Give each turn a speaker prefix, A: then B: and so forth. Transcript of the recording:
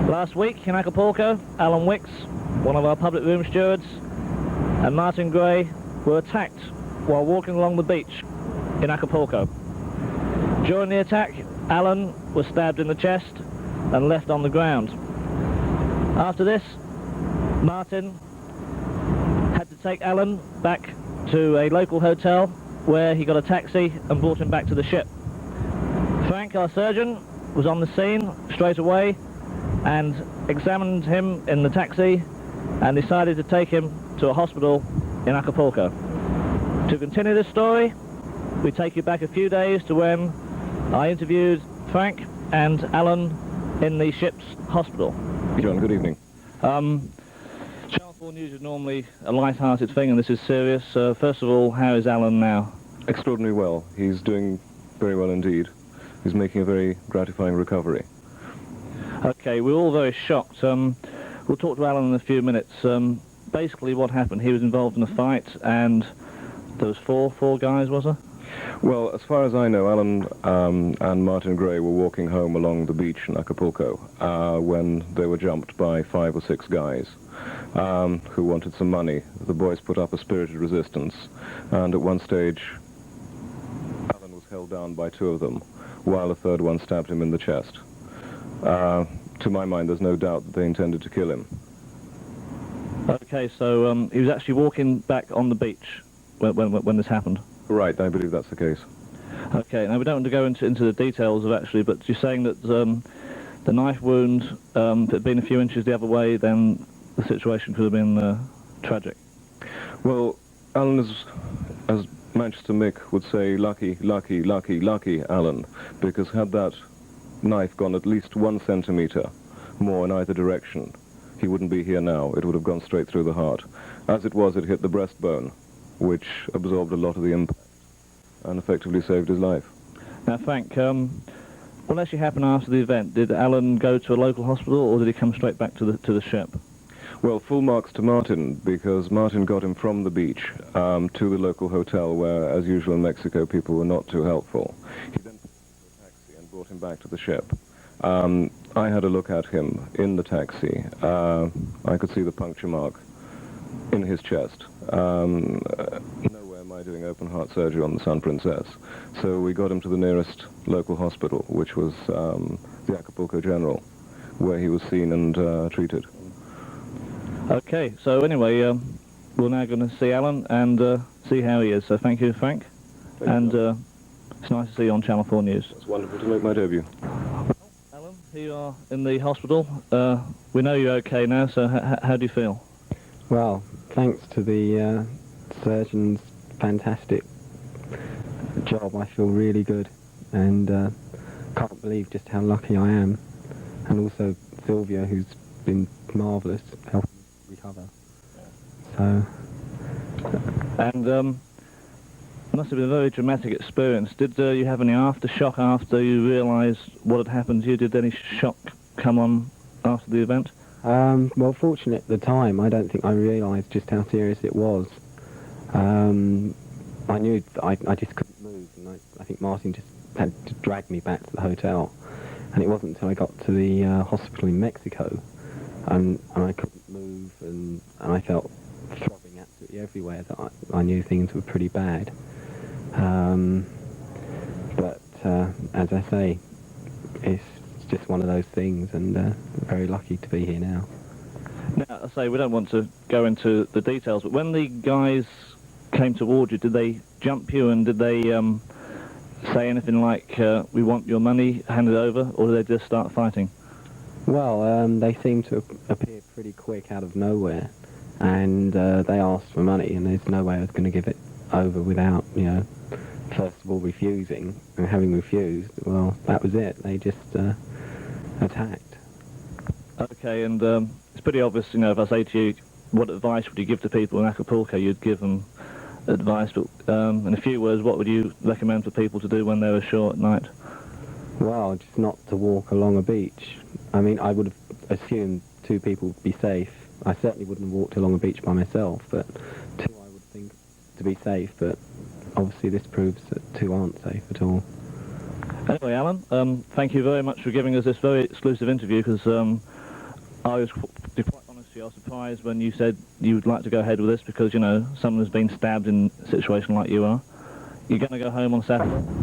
A: Last week in Acapulco, Alan Wicks, one of our public room stewards, and Martin Gray were attacked while walking along the beach in Acapulco. During the attack, Alan was stabbed in the chest and left on the ground. After this, Martin had to take Alan back to a local hotel where he got a taxi and brought him back to the ship. Frank, our surgeon, was on the scene straight away and examined him in the taxi and decided to take him to a hospital in Acapulco. To continue this story, we take you back a few days to when I interviewed Frank and Alan in the ship's hospital.
B: John, good evening.
A: Channel 4 News is normally a light-hearted thing, and this is serious. First of all, how is Alan now?
B: Extraordinarily well. He's doing very well indeed. He's making a very gratifying recovery.
A: Okay, we're all very shocked. We'll talk to Alan in a few minutes. Basically what happened, he was involved in a fight and there was four guys, was there?
B: Well, as far as I know, Alan and Martin Gray were walking home along the beach in Acapulco when they were jumped by 5 or 6 guys who wanted some money. The boys put up a spirited resistance, and at one stage Alan was held down by 2 of them, while a third one stabbed him in the chest. To my mind, there's no doubt that they intended to kill him.
A: Okay, so he was actually walking back on the beach when this happened?
B: Right, I believe that's the case.
A: Okay, now we don't want to go into the details of actually, but you're saying that the knife wound, if it had been a few inches the other way, then the situation could have been tragic.
B: Well, Alan is, as Manchester Mick would say, lucky, lucky, lucky, lucky Alan, because had that knife gone at least 1 centimetre more in either direction, he wouldn't be here now. It would have gone straight through the heart. As it was, it hit the breastbone, which absorbed a lot of the impact and effectively saved his life.
A: Now, Frank, what actually happened after the event? Did Alan go to a local hospital, or did he come straight back to the ship?
B: Well, full marks to Martin, because Martin got him from the beach to the local hotel, where, as usual in Mexico, people were not too helpful. He then put him into a taxi and brought him back to the ship. I had a look at him in the taxi. I could see the puncture mark in his chest. Nowhere am I doing open heart surgery on the Sun Princess. So we got him to the nearest local hospital, which was the Acapulco General, where he was seen and treated.
A: Okay, so anyway, we're now going to see Alan and see how he is. So thank you, Frank.
B: Thank you.
A: It's nice to see you on Channel 4 News.
B: It's wonderful to make my debut.
A: Alan, here you are in the hospital. We know you're okay now, so how do you feel?
C: Well, thanks to the surgeon's fantastic job, I feel really good, and can't believe just how lucky I am, and also Sylvia, who's been marvellous, helping me recover. So,
A: and it must have been a very dramatic experience. Did you have any aftershock after you realised what had happened to you? Did any shock come on after the event?
C: Well, fortunately at the time, I don't think I realised just how serious it was. I knew that I just couldn't move, and I think Martin just had to drag me back to the hotel. And it wasn't until I got to the hospital in Mexico, and I couldn't move, and I felt throbbing absolutely everywhere, that I knew things were pretty bad. But as I say, it's just one of those things, and very lucky to be here now.
A: Now, I say we don't want to go into the details, but when the guys came toward you, did they jump you, and did they say anything like, we want your money, hand it over, or did they just start fighting?
C: Well, they seemed to appear pretty quick out of nowhere, and they asked for money, and there's no way I was going to give it over without, first of all refusing, and having refused, well, that was it. They just attacked. Okay,
A: and it's pretty obvious, if I say to you, what advice would you give to people in Acapulco? You'd give them advice, but in a few words, what would you recommend for people to do when they're ashore at night?
C: Well, just not to walk along a beach. I mean, I would have assumed 2 people would be safe. I certainly wouldn't have walked along a beach by myself, but 2 I would think to be safe, but obviously this proves that 2 aren't safe at all.
A: Anyway, Alan, thank you very much for giving us this very exclusive interview, because I was, to be quite honest with you, I was surprised when you said you would like to go ahead with this because, you know, someone has been stabbed in a situation like you are. You're going to go home on Saturday?